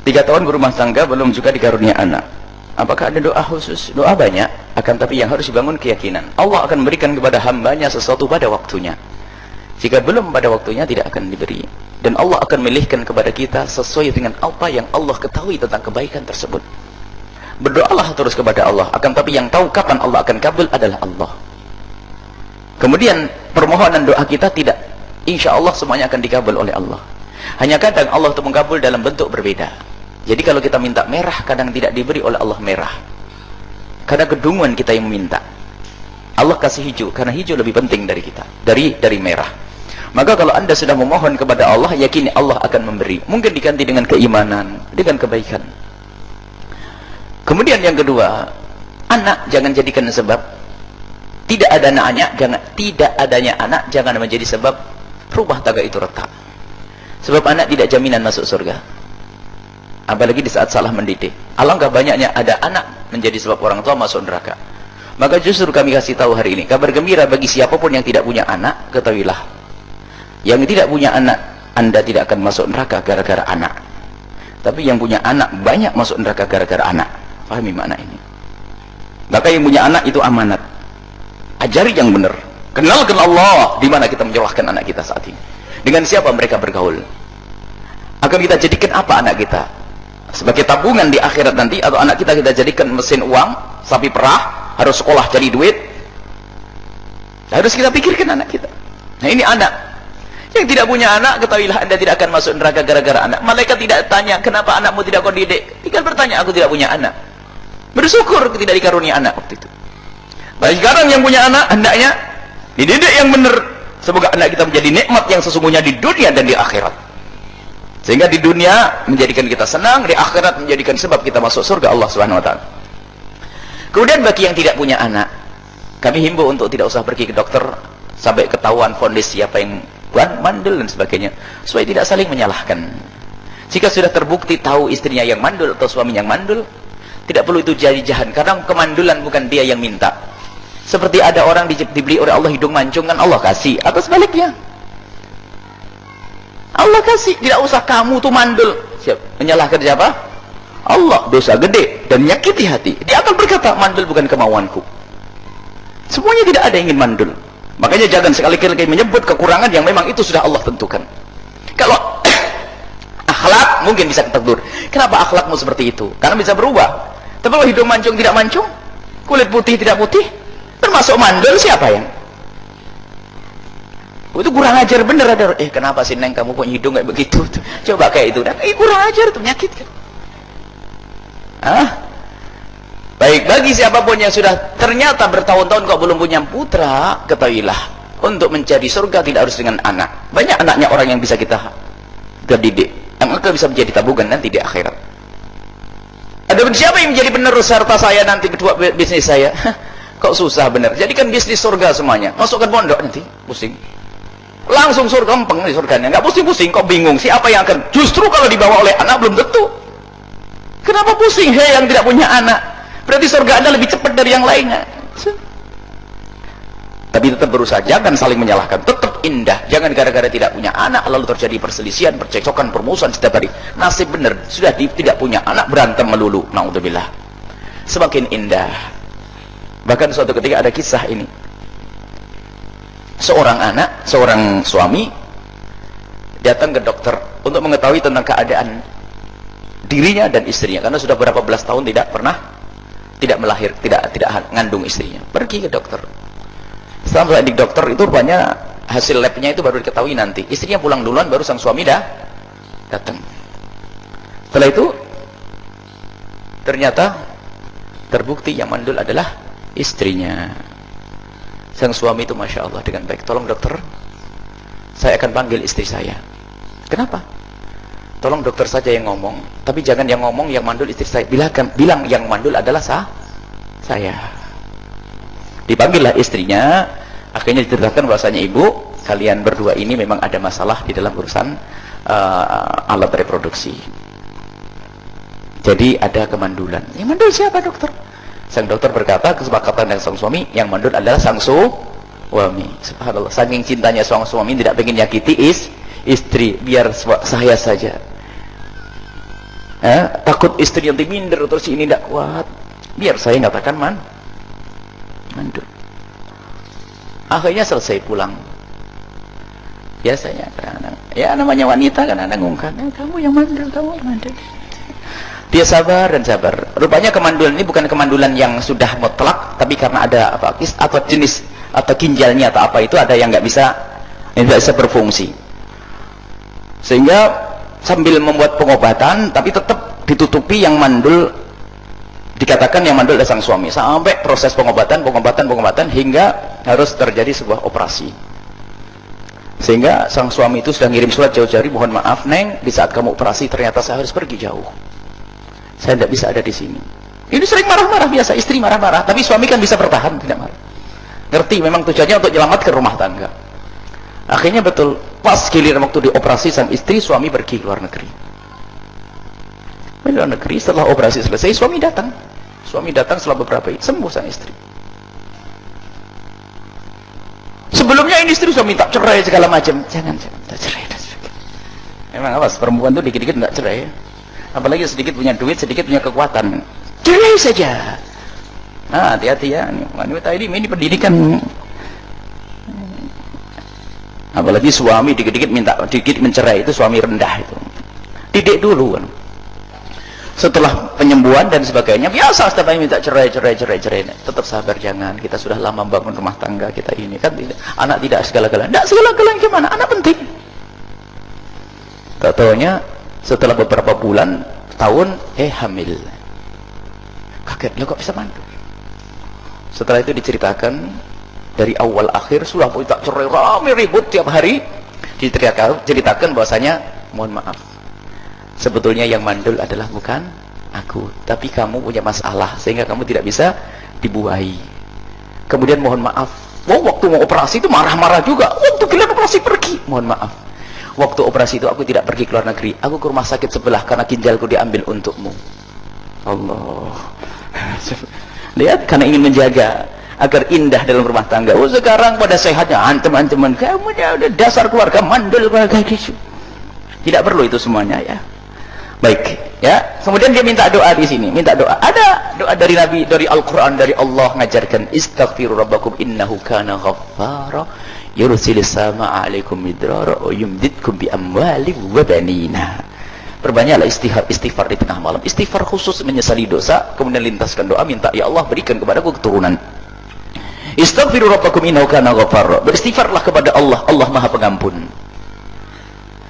3 tahun berumah tangga belum juga dikarunia anak. Apakah ada doa khusus? Doa banyak, akan tapi yang harus dibangun keyakinan. Allah akan memberikan kepada hambanya sesuatu pada waktunya. Jika belum pada waktunya, tidak akan diberi. Dan Allah akan memilihkan kepada kita sesuai dengan apa yang Allah ketahui tentang kebaikan tersebut. Berdoalah terus kepada Allah, akan tapi yang tahu kapan Allah akan kabul adalah Allah. Kemudian permohonan doa kita tidak, insya Allah semuanya akan dikabul oleh Allah. Hanya kadang Allah itu mengabul dalam bentuk berbeda. Jadi kalau kita minta merah, kadang tidak diberi oleh Allah merah, karena kedunguan kita yang meminta. Allah kasih hijau, karena hijau lebih penting dari kita, dari merah. Maka kalau anda sudah memohon kepada Allah, yakini Allah akan memberi. Mungkin diganti dengan keimanan, dengan kebaikan. Kemudian yang kedua, anak jangan jadikan sebab. Tidak adanya anak jangan menjadi sebab rumah tangga itu retak. Sebab anak tidak jaminan masuk surga. Apalagi di saat salah mendidik. Alangkah banyaknya ada anak menjadi sebab orang tua masuk neraka. Maka justru kami kasih tahu hari ini, kabar gembira bagi siapapun yang tidak punya anak, ketahuilah, yang tidak punya anak, anda tidak akan masuk neraka gara-gara anak. Tapi yang punya anak banyak masuk neraka gara-gara anak. Pahami makna ini. Maka yang punya anak itu amanat. Ajari yang benar. Kenalkan Allah di mana kita menyerahkan anak kita saat ini. Dengan siapa mereka bergaul? Akan kita jadikan apa anak kita? Sebagai tabungan di akhirat nanti, atau anak kita jadikan mesin uang, sapi perah, harus sekolah cari duit? Harus kita pikirkan anak kita. Nah ini anak. Yang tidak punya anak, ketahuilah anda tidak akan masuk neraka gara-gara anak. Malaikat tidak tanya, kenapa anakmu tidak kau didik? Tinggal bertanya, aku tidak punya anak. Bersyukur tidak dikarunia anak waktu itu. Nah sekarang yang punya anak, hendaknya dididik yang benar. Semoga anak kita menjadi nikmat yang sesungguhnya di dunia dan di akhirat. Sehingga di dunia menjadikan kita senang, di akhirat menjadikan sebab kita masuk surga Allah Subhanahu wa taala. Kemudian bagi yang tidak punya anak, kami himbau untuk tidak usah pergi ke dokter sampai ketahuan vonis siapa yang mandul dan sebagainya, supaya tidak saling menyalahkan. Jika sudah terbukti tahu istrinya yang mandul atau suami yang mandul, tidak perlu itu jadi jahan, karena kemandulan bukan dia yang minta. Seperti ada orang dibeli oleh Allah hidung mancung, kan Allah kasih, atau sebaliknya Allah kasih, tidak usah kamu tuh mandul. Menyalahkan siapa? Allah. Dosa gede dan menyakiti hati. Dia akan berkata, mandul bukan kemauanku. Semuanya tidak ada yang ingin mandul. Makanya jangan sekali-kali menyebut kekurangan yang memang itu sudah Allah tentukan. Kalau akhlak mungkin bisa ditegur, kenapa akhlakmu seperti itu? Karena bisa berubah. Tapi kalau hidung mancung tidak mancung, kulit putih tidak putih, termasuk mandul, siapa yang? Itu kurang ajar bener. Ada kenapa sih Neng kamu punya hidung kayak begitu? Coba kayak itu, kurang ajar, itu menyakitkan. Baik, bagi siapapun yang sudah ternyata bertahun-tahun kok belum punya putra, ketahuilah, untuk mencari surga tidak harus dengan anak. Banyak anaknya orang yang bisa kita didik, yang akan bisa menjadi tabungan nanti di akhirat. Adapun siapa yang menjadi penerus harta saya nanti, kedua bisnis saya, kok susah bener. Jadikan bisnis surga semuanya, masukkan pondok nanti pusing. Langsung surga, empeng di surganya, nggak pusing-pusing, kok bingung siapa yang akan. Justru kalau dibawa oleh anak belum tentu. Kenapa pusing? Hei yang tidak punya anak, berarti surga anda lebih cepat dari yang lainnya. Tapi tetap berusaha, jangan saling menyalahkan, tetap indah. Jangan gara-gara tidak punya anak lalu terjadi perselisihan, percekcokan, permusuhan setiap hari. Nasib benar, sudah tidak punya anak berantem melulu, naudzubillah. Semakin indah. Bahkan suatu ketika ada kisah ini, seorang anak, seorang suami datang ke dokter untuk mengetahui tentang keadaan dirinya dan istrinya, karena sudah berapa belas tahun tidak ngandung istrinya. Pergi ke dokter. Setelah di dokter itu rupanya hasil labnya itu baru diketahui nanti. Istrinya pulang duluan, baru sang suami dah datang. Setelah itu ternyata terbukti yang mandul adalah istrinya. Sang suami itu Masya Allah dengan baik, tolong dokter, saya akan panggil istri saya. Kenapa? Tolong dokter saja yang ngomong, tapi jangan yang ngomong yang mandul istri saya. Bilang yang mandul adalah saya. Dipanggillah istrinya. Akhirnya diceritakan bahwasanya, ibu, kalian berdua ini memang ada masalah di dalam urusan alat reproduksi. Jadi ada kemandulan. Yang mandul siapa dokter? Sang dokter berkata, kesepakatan dengan sang suami, yang mandul adalah sang suami. Subhanallah, saking cintanya sang suami tidak ingin nyakiti istri, biar saya saja. takut istri nanti minder terus ini tidak kuat, biar saya katakan mandul. Akhirnya selesai pulang. Biasanya kadang-kadang, ya namanya wanita kan ada ngungkap, kamu yang mandul, kamu yang mandul. Dia sabar dan sabar. Rupanya kemandulan ini bukan kemandulan yang sudah mutlak, tapi karena ada apa atau jenis atau ginjalnya atau apa itu ada yang nggak bisa berfungsi. Sehingga sambil membuat pengobatan, tapi tetap ditutupi yang mandul, dikatakan yang mandul adalah sang suami, sampai proses pengobatan hingga harus terjadi sebuah operasi. Sehingga sang suami itu sudah ngirim surat jauh-jauh, mohon maaf Neng, di saat kamu operasi ternyata saya harus pergi jauh, saya tidak bisa ada di sini. Ini sering marah-marah, biasa istri marah-marah, tapi suami kan bisa bertahan, tidak marah, ngerti memang tujuannya untuk menyelamatkan rumah tangga. Akhirnya betul, pas giliran waktu dioperasi sang istri, suami pergi ke luar negeri. Di luar negeri, setelah operasi selesai, suami datang setelah beberapa hari, sembuh sang istri. Sebelumnya ini istri suami minta cerai segala macam, jangan cerai. Memang awas, perempuan itu dikit-dikit nggak cerai, apalagi sedikit punya duit, sedikit punya kekuatan, cerai saja. Nah, hati-hati ya, wanita ini pendidikan. Apalagi suami dikit-dikit minta, dikit mencerai, itu suami rendah itu. Didik dulu kan. Setelah penyembuhan dan sebagainya, biasa setiap hari minta cerai. Tetap sabar, jangan, kita sudah lama bangun rumah tangga kita ini kan, anak tidak segala-galanya. Tidak segala-galanya gimana? Anak penting. Tak taunya setelah beberapa bulan, tahun, hamil. Kaget, lo kok bisa mandul? Setelah itu diceritakan dari awal akhir, sudah minta cerai, rame ribut tiap hari. Diceritakan bahwasanya, mohon maaf, sebetulnya yang mandul adalah bukan aku, tapi kamu punya masalah sehingga kamu tidak bisa dibuahi. Kemudian mohon maaf, waktu mau operasi itu marah-marah juga, waktu giliran operasi pergi, mohon maaf, waktu operasi itu aku tidak pergi ke luar negeri, aku ke rumah sakit sebelah karena ginjalku diambil untukmu. Allah, lihat, karena ingin menjaga agar indah dalam rumah tangga. Sekarang pada sehatnya antem-anteman, kamu ya udah dasar keluarga mandul keluarga gitu. Tidak perlu itu semuanya ya. Baik, ya. Kemudian dia minta doa di sini, minta doa. Ada doa dari Nabi, dari Al-Qur'an, dari Allah ngajarkan, istaghfiru rabbakum innahu kana ghaffara yursilis samaa'a 'alaikum midrara wa yumdidkum bi amwalin wa banina. Perbanyaklah istighfar di tengah malam. Istighfar khusus menyesali dosa, kemudian lintaskan doa, minta ya Allah berikan kepadaku keturunan. Istaghfiru rabbakum innahu kana ghaffara. Beristighfarlah kepada Allah, Allah Maha Pengampun.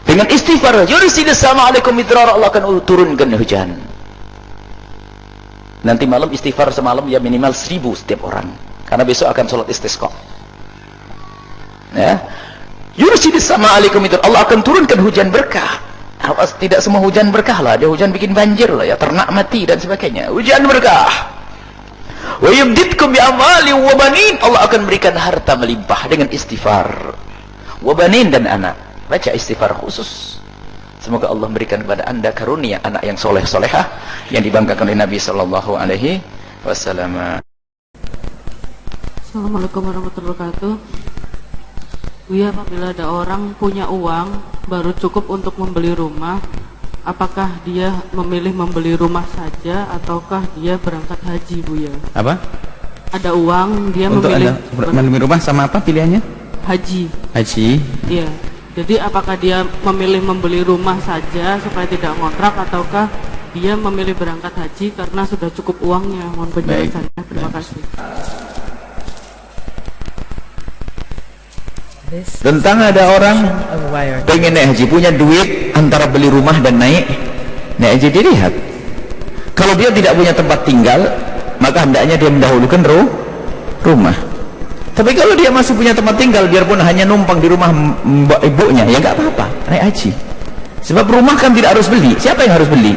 Dengan istighfar, yursilis samaa'a 'alaikum midrara, Allah akan turunkan hujan. Nanti malam istighfar semalam ya minimal 1000 setiap orang. Karena besok akan sholat istisqa. Ya. Yursilis samaa'a 'alaikum midrara, Allah akan turunkan hujan berkah. Awas, tidak semua hujan berkah lah, ada hujan bikin banjir lah ya, ternak mati dan sebagainya. Hujan berkah. Wa yumdidkum bi amwalin wa banin, Allah akan berikan harta melimpah dengan istighfar. Wa banin, dan anak. Baca istighfar khusus. Semoga Allah memberikan kepada anda karunia anak yang soleh-solehah yang dibanggakan oleh Nabi Sallallahu Alaihi Wasallam. Assalamualaikum warahmatullahi wabarakatuh. Buya, apabila ada orang punya uang baru cukup untuk membeli rumah, apakah dia memilih membeli rumah saja ataukah dia berangkat haji, Buya? Apa? Ada uang, dia untuk memilih membeli rumah sama apa pilihannya? Haji. Haji? Iya. Jadi apakah dia memilih membeli rumah saja supaya tidak ngontrak, ataukah dia memilih berangkat haji karena sudah cukup uangnya? Mohon penjelasannya. Terima kasih. Tentang ada orang pengen naik haji, punya duit antara beli rumah dan naik haji, dilihat. Kalau dia tidak punya tempat tinggal, maka hendaknya dia mendahulukan rumah. Tapi kalau dia masih punya tempat tinggal, biarpun hanya numpang di rumah ibunya, ya nggak apa-apa, naik haji. Sebab rumah kan tidak harus beli. Siapa yang harus beli?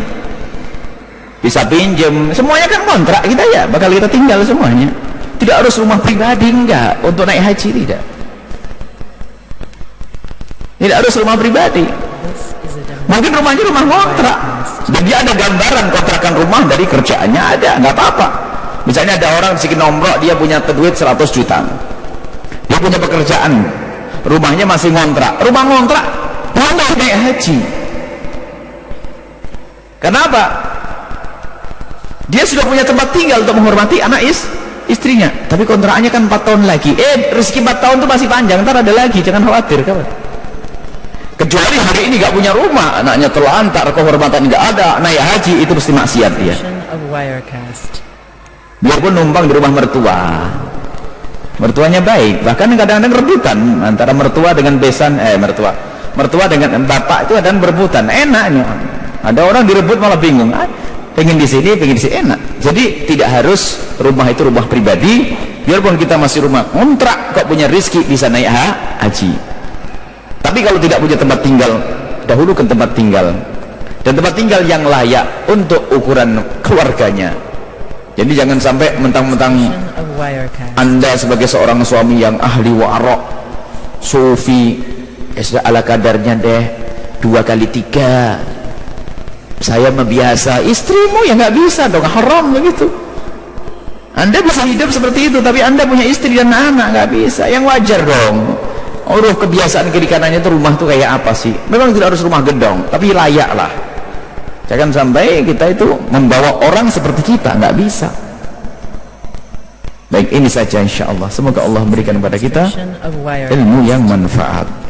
Bisa pinjam, semuanya kan kontrak kita ya, bakal kita tinggal semuanya. Tidak harus rumah pribadi, enggak, untuk naik haji tidak. Tidak harus rumah pribadi. Mungkin rumahnya rumah kontrak, dan dia ada gambaran kontrakan rumah dari kerjaannya ada, nggak apa-apa. Misalnya ada orang sedikit nombrok, dia punya duit 100 juta, dia punya pekerjaan, rumahnya masih ngontrak, rumah ngontrak, boleh naik haji. Kenapa? Dia sudah punya tempat tinggal untuk menghormati anak istrinya, tapi kontraknya kan 4 tahun lagi. Rezeki 4 tahun itu masih panjang, ntar ada lagi, jangan khawatir kawan. Kecuali hari ini gak punya rumah, anaknya terlantar, kehormatan gak ada, naik haji, itu mesti maksiat dia. Biarpun numpang di rumah mertuanya baik, bahkan kadang-kadang rebutan antara mertua dengan besan, mertua dengan bapak itu kadang berebutan, enaknya. Ada orang direbut malah bingung, pengen di sini enak. Jadi tidak harus rumah itu rumah pribadi, biarpun kita masih rumah kontrak, kok punya rezeki bisa naik haji. Tapi kalau tidak punya tempat tinggal, dahulukan tempat tinggal, dan tempat tinggal yang layak untuk ukuran keluarganya. Jadi jangan sampai mentang-mentang Anda sebagai seorang suami yang ahli wa'ara, sufi, sudah ala kadarnya deh, 2 kali 3 saya membiasa, istrimu ya nggak bisa dong, haram begitu. Anda bisa hidup seperti itu, tapi Anda punya istri dan anak, nggak bisa. Yang wajar dong. Kebiasaan kiri kanannya itu rumah tuh kayak apa sih? Memang tidak harus rumah gedong, tapi layak lah. Jangan sampai kita itu membawa orang seperti kita, nggak bisa. Baik, ini saja insya Allah. Semoga Allah berikan kepada kita ilmu yang manfaat.